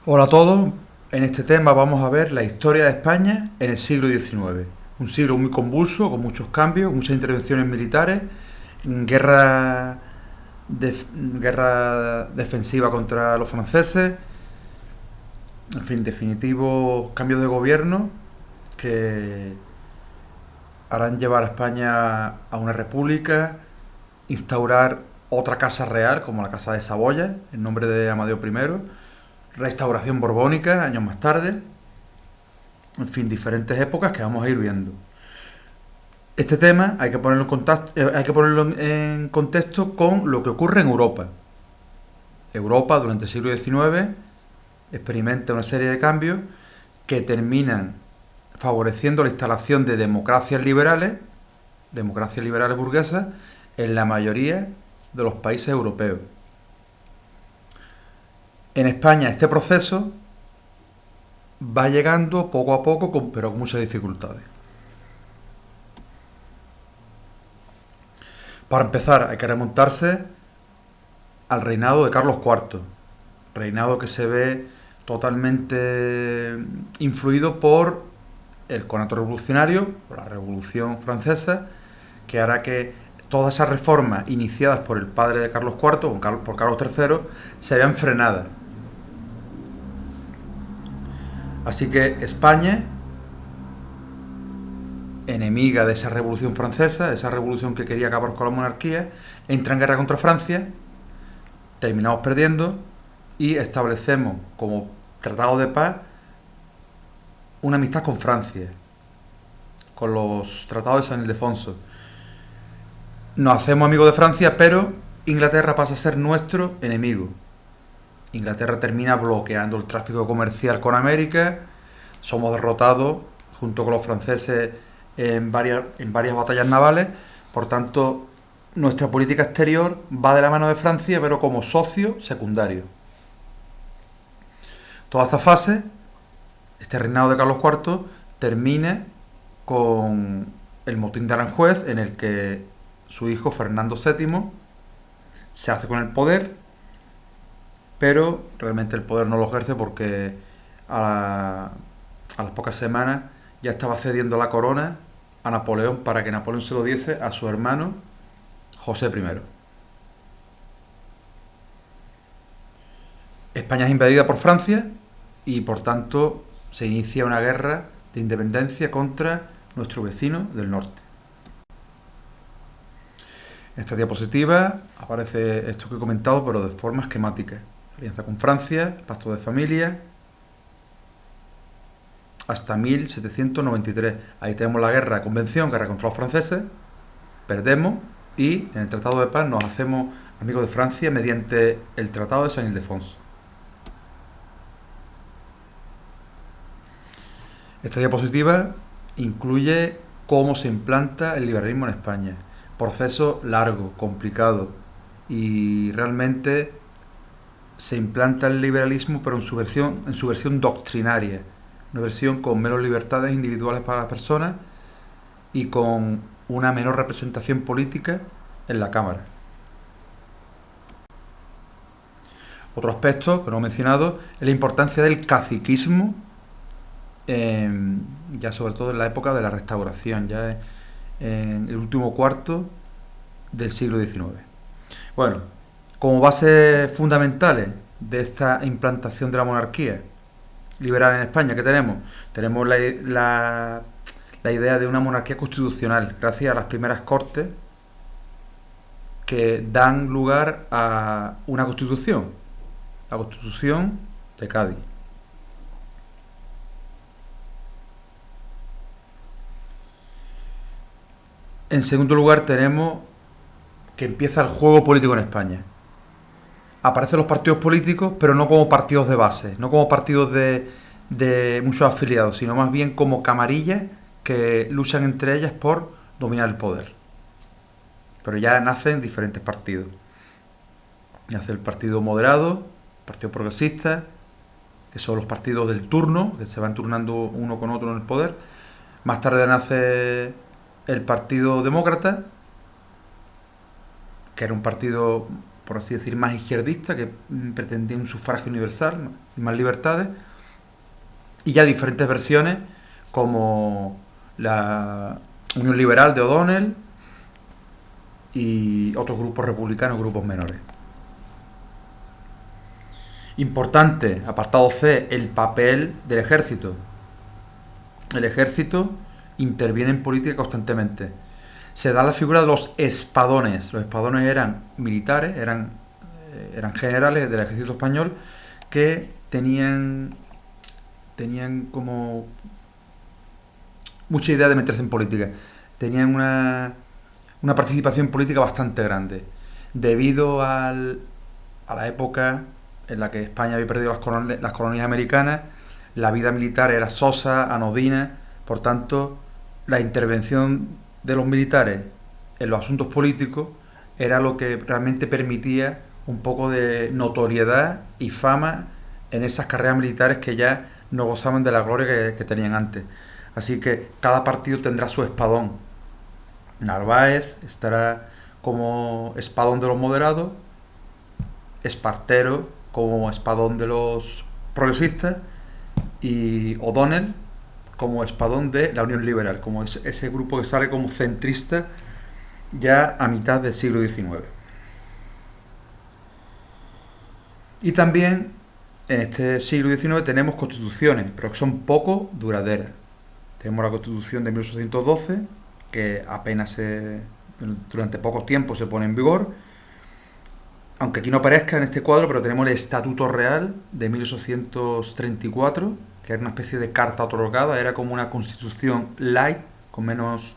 Hola a todos, en este tema vamos a ver la historia de España en el siglo XIX. Un siglo muy convulso, con muchos cambios, muchas intervenciones militares, guerra, guerra defensiva contra los franceses, en fin, definitivos cambios de gobierno que harán llevar a España a una república, instaurar otra casa real como la Casa de Saboya, en nombre de Amadeo I, restauración borbónica años más tarde, en fin, diferentes épocas que vamos a ir viendo. Este tema hay que ponerlo en contexto con lo que ocurre en Europa. Europa durante el siglo XIX experimenta una serie de cambios que terminan favoreciendo la instalación de democracias liberales burguesas, en la mayoría de los países europeos. En España este proceso va llegando poco a poco, pero con muchas dificultades. Para empezar, hay que remontarse al reinado de Carlos IV, reinado que se ve totalmente influido por el conato revolucionario, por la Revolución Francesa, que hará que todas esas reformas iniciadas por el padre de Carlos IV, por Carlos III, se vean frenadas. Así que España, enemiga de esa Revolución Francesa, de esa revolución que quería acabar con la monarquía, entra en guerra contra Francia, terminamos perdiendo y establecemos como tratado de paz una amistad con Francia, con los tratados de San Ildefonso. Nos hacemos amigos de Francia, pero Inglaterra pasa a ser nuestro enemigo. Inglaterra termina bloqueando el tráfico comercial con América, somos derrotados junto con los franceses en varias batallas navales, por tanto nuestra política exterior va de la mano de Francia, pero como socio secundario. Toda esta fase, este reinado de Carlos IV, termina con el motín de Aranjuez, en el que su hijo Fernando VII se hace con el poder, pero realmente el poder no lo ejerce porque a las pocas semanas ya estaba cediendo la corona a Napoleón para que Napoleón se lo diese a su hermano José I. España es invadida por Francia y por tanto se inicia una guerra de independencia contra nuestro vecino del norte. En esta diapositiva aparece esto que he comentado, pero de forma esquemática. Alianza con Francia, pacto de familia, hasta 1793. Ahí tenemos la guerra de convención, guerra contra los franceses, perdemos y en el Tratado de Paz nos hacemos amigos de Francia mediante el Tratado de San Ildefonso. Esta diapositiva incluye cómo se implanta el liberalismo en España. Proceso largo, complicado y realmente se implanta el liberalismo pero en su versión doctrinaria, una versión con menos libertades individuales para las personas y con una menor representación política en la Cámara. Otro aspecto que no he mencionado es la importancia del caciquismo, ya sobre todo en la época de la Restauración, ya en el último cuarto del siglo XIX. Bueno, como bases fundamentales de esta implantación de la monarquía liberal en España, ¿qué tenemos? Tenemos la idea de una monarquía constitucional, gracias a las primeras cortes que dan lugar a una constitución, la Constitución de Cádiz. En segundo lugar tenemos que empieza el juego político en España. Aparecen los partidos políticos, pero no como partidos de base, no como partidos de muchos afiliados, sino más bien como camarillas que luchan entre ellas por dominar el poder. Pero ya nacen diferentes partidos. Nace el Partido Moderado, el Partido Progresista, que son los partidos del turno, que se van turnando uno con otro en el poder. Más tarde nace el Partido Demócrata, que era un partido por así decir, más izquierdista, que pretendía un sufragio universal, ¿no? Y más libertades, y ya diferentes versiones como la Unión Liberal de O'Donnell y otros grupos republicanos, grupos menores. Importante, apartado C, el papel del ejército. El ejército interviene en política constantemente. Se da la figura de los espadones. Los espadones eran militares, eran generales del ejército español que tenían como mucha idea de meterse en política. Tenían una participación política bastante grande. Debido a la época en la que España había perdido las colonias americanas, la vida militar era sosa, anodina, por tanto, la intervención de los militares en los asuntos políticos era lo que realmente permitía un poco de notoriedad y fama en esas carreras militares que ya no gozaban de la gloria que tenían antes. Así que cada partido tendrá su espadón. Narváez estará como espadón de los moderados, Espartero como espadón de los progresistas y O'Donnell como espadón de la Unión Liberal, como ese grupo que sale como centrista ya a mitad del siglo XIX. Y también en este siglo XIX tenemos constituciones, pero que son poco duraderas. Tenemos la Constitución de 1812, que apenas durante poco tiempo se pone en vigor, aunque aquí no aparezca en este cuadro, pero tenemos el Estatuto Real de 1834, que era una especie de carta otorgada, era como una constitución light, con menos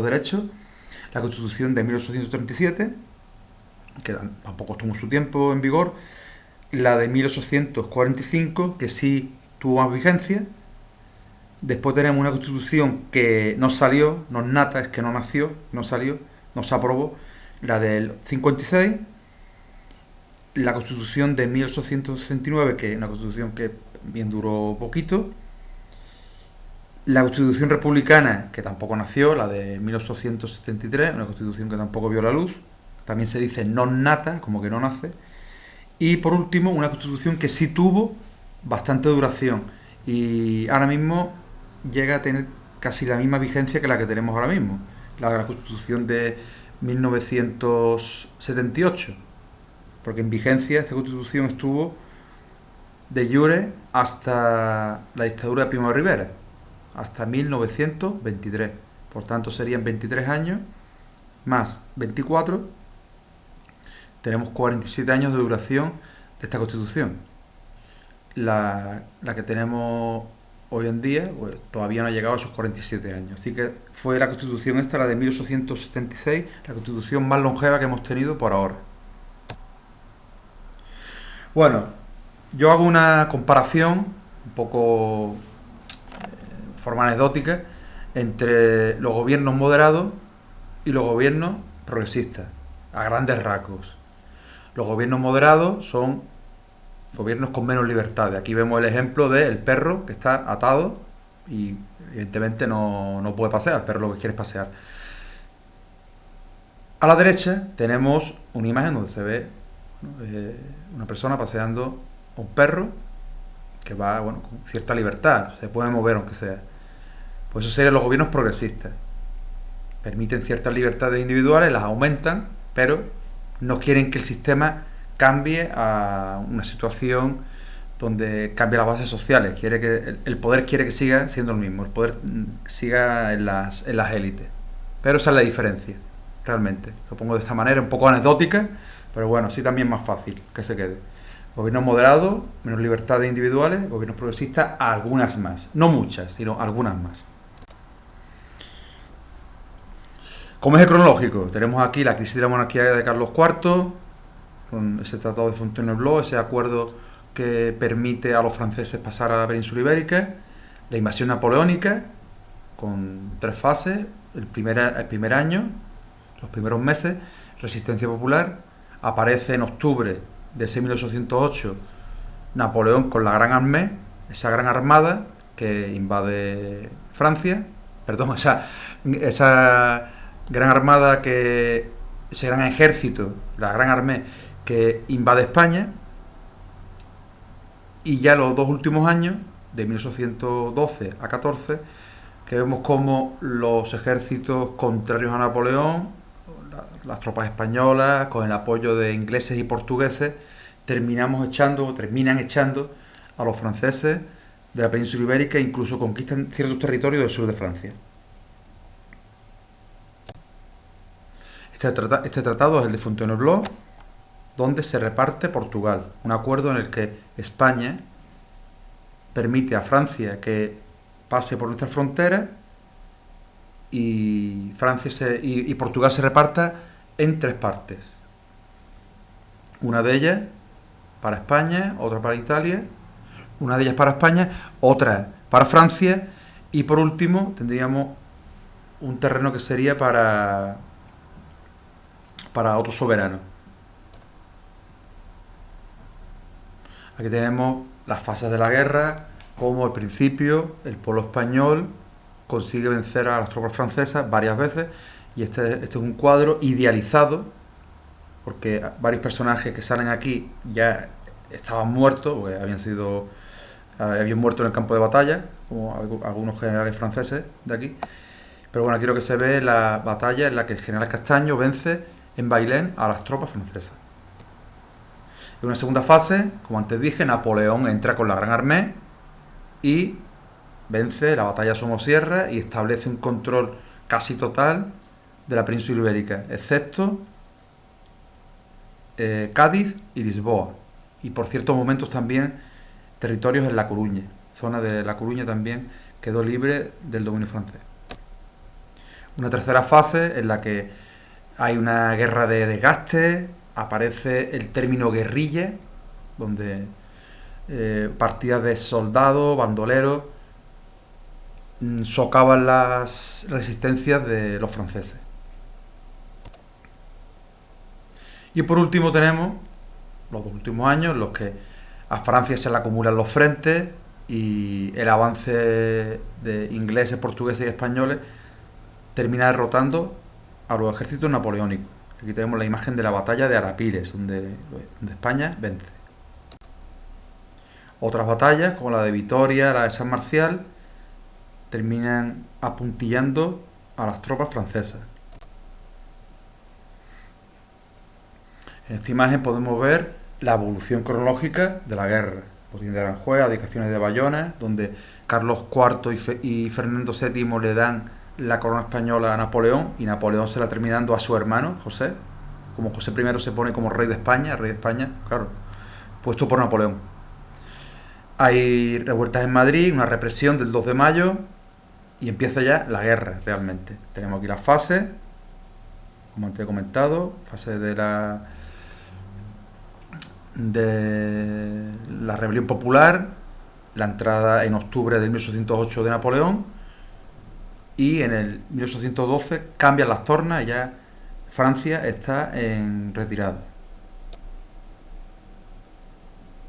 derechos. La Constitución de 1837, que tampoco tuvo su tiempo en vigor. La de 1845, que sí tuvo más vigencia. Después tenemos una Constitución que no salió, no es nata, es que no nació, no salió, no se aprobó. La del 56. La Constitución de 1869, que es una Constitución que bien duró poquito. La Constitución republicana, que tampoco nació, la de 1873, una Constitución que tampoco vio la luz. También se dice non nata, como que no nace. Y por último, una Constitución que sí tuvo bastante duración y ahora mismo llega a tener casi la misma vigencia que la que tenemos ahora mismo, la Constitución de 1978. Porque en vigencia esta Constitución estuvo de jure hasta la dictadura de Primo de Rivera, hasta 1923. Por tanto, serían 23 años más 24. Tenemos 47 años de duración de esta Constitución. La que tenemos hoy en día pues, todavía no ha llegado a esos 47 años. Así que fue la Constitución esta, la de 1876, la Constitución más longeva que hemos tenido por ahora. Bueno, yo hago una comparación un poco de forma anecdótica entre los gobiernos moderados y los gobiernos progresistas, a grandes rasgos. Los gobiernos moderados son gobiernos con menos libertades. Aquí vemos el ejemplo del perro que está atado y evidentemente no puede pasear, el perro lo que quiere es pasear. A la derecha tenemos una imagen donde se ve una persona paseando a un perro que va con cierta libertad, se puede mover aunque sea. Pues eso serían los gobiernos progresistas. Permiten ciertas libertades individuales, las aumentan, pero no quieren que el sistema cambie a una situación donde cambie las bases sociales. El poder quiere que siga siendo el mismo, el poder siga en las élites. Pero esa es la diferencia, realmente. Lo pongo de esta manera, un poco anecdótica, pero bueno, sí también más fácil que se quede. Gobiernos moderados, menos libertades individuales, gobiernos progresistas, algunas más. No muchas, sino algunas más. Como eje cronológico, tenemos aquí la crisis de la monarquía de Carlos IV, con ese tratado de Fontainebleau, ese acuerdo que permite a los franceses pasar a la península ibérica, la invasión napoleónica, con 3 fases, el primer año, los primeros meses, resistencia popular, aparece en octubre de ese 1808 Napoleón con la Gran Armée, esa gran armada que invade Francia, esa gran armada ese gran ejército, la Gran Armée, que invade España, y ya los dos últimos años, de 1812 a 14, que vemos como los ejércitos contrarios a Napoleón, las tropas españolas, con el apoyo de ingleses y portugueses, terminan echando a los franceses de la península ibérica e incluso conquistan ciertos territorios del sur de Francia. Este tratado es el de Fontainebleau, donde se reparte Portugal, un acuerdo en el que España permite a Francia que pase por nuestra frontera y Portugal se reparta en tres partes. Una de ellas para España, otra para Italia, una de ellas para España, otra para Francia, y por último tendríamos un terreno que sería para otro soberano. Aquí tenemos las fases de la guerra, como al principio el pueblo español consigue vencer a las tropas francesas varias veces, y este es un cuadro idealizado, porque varios personajes que salen aquí ya estaban muertos, porque habían muerto en el campo de batalla, como algunos generales franceses de aquí. Pero bueno, aquí lo que se ve es la batalla en la que el general Castaño vence en Bailén a las tropas francesas. En una segunda fase, como antes dije, Napoleón entra con la Gran Armée y vence la batalla de Somosierra y establece un control casi total de la península ibérica, excepto Cádiz y Lisboa, y por ciertos momentos también territorios en La Coruña. Zona de La Coruña también quedó libre del dominio francés. Una tercera fase en la que hay una guerra de desgaste, aparece el término guerrilla, donde partidas de soldados, bandoleros, socavan las resistencias de los franceses. Y por último tenemos los dos últimos años en los que a Francia se le acumulan los frentes y el avance de ingleses, portugueses y españoles termina derrotando a los ejércitos napoleónicos. Aquí tenemos la imagen de la batalla de Arapires, donde España vence. Otras batallas, como la de Vitoria, la de San Marcial, terminan apuntillando a las tropas francesas. En esta imagen podemos ver la evolución cronológica de la guerra. Botín de Aranjuez, abdicaciones de Bayona, donde Carlos IV y Fernando VII le dan la corona española a Napoleón, y Napoleón se la termina dando a su hermano, José. Como José I se pone como rey de España, claro, puesto por Napoleón. Hay revueltas en Madrid, una represión del 2 de mayo, y empieza ya la guerra, realmente. Tenemos aquí las fases, como antes he comentado, fase de la rebelión popular, la entrada en octubre de 1808 de Napoleón, y en el 1812 cambian las tornas y ya Francia está en retirada.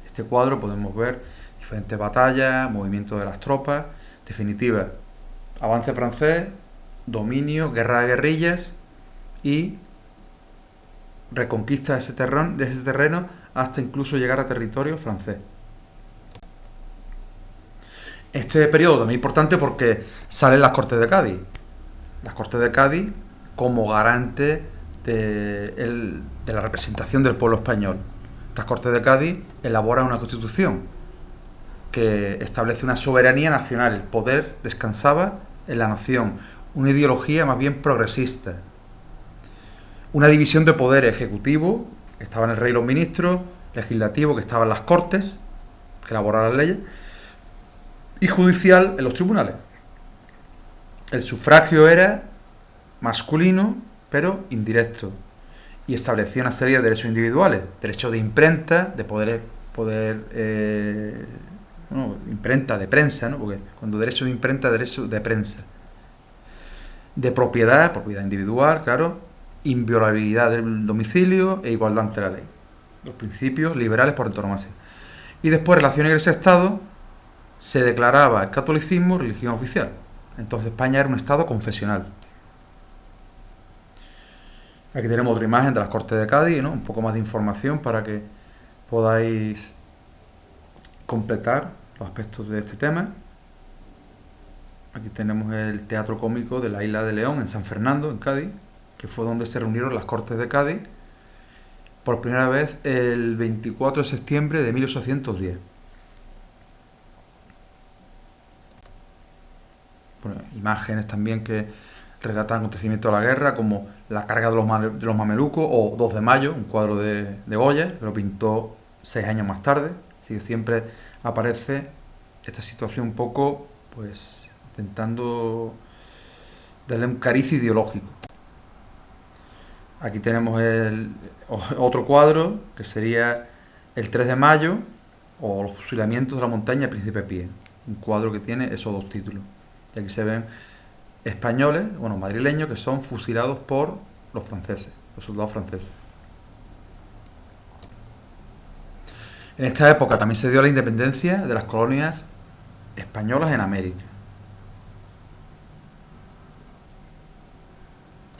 Este cuadro podemos ver diferentes batallas, movimientos de las tropas, definitiva, avance francés, dominio, guerra de guerrillas y reconquista de ese terreno hasta incluso llegar a territorio francés. Este periodo también es importante porque salen las Cortes de Cádiz. Las Cortes de Cádiz como garante de la representación del pueblo español. Estas Cortes de Cádiz elaboran una constitución que establece una soberanía nacional. El poder descansaba en la nación. Una ideología más bien progresista. Una división de poder ejecutivo, que estaba en el rey y los ministros, legislativo, que estaba en las Cortes, que elaboraban las leyes, y judicial en los tribunales. El sufragio era masculino, pero indirecto, y establecía una serie de derechos individuales, derecho de imprenta, de imprenta de prensa, ¿no? Porque cuando derecho de imprenta, derecho de prensa, de propiedad individual, claro, inviolabilidad del domicilio e igualdad ante la ley. Los principios liberales por antonomasia. Y después, relación Iglesia-Estado, se declaraba el catolicismo religión oficial. Entonces España era un Estado confesional. Aquí tenemos otra imagen de las Cortes de Cádiz, ¿no? Un poco más de información para que podáis completar los aspectos de este tema. Aquí tenemos el Teatro Cómico de la Isla de León, en San Fernando, en Cádiz, que fue donde se reunieron las Cortes de Cádiz por primera vez el 24 de septiembre de 1810. Bueno, imágenes también que relatan acontecimientos de la guerra, como la carga de los mamelucos o 2 de mayo, un cuadro de Goya, que lo pintó 6 años más tarde. Así que siempre aparece esta situación un poco, pues, intentando darle un cariz ideológico. Aquí tenemos otro cuadro, que sería el 3 de mayo, o los fusilamientos de la montaña de Príncipe Pío. Un cuadro que tiene esos dos títulos. Y aquí se ven españoles, bueno, madrileños, que son fusilados por los franceses, los soldados franceses. En esta época también se dio la independencia de las colonias españolas en América.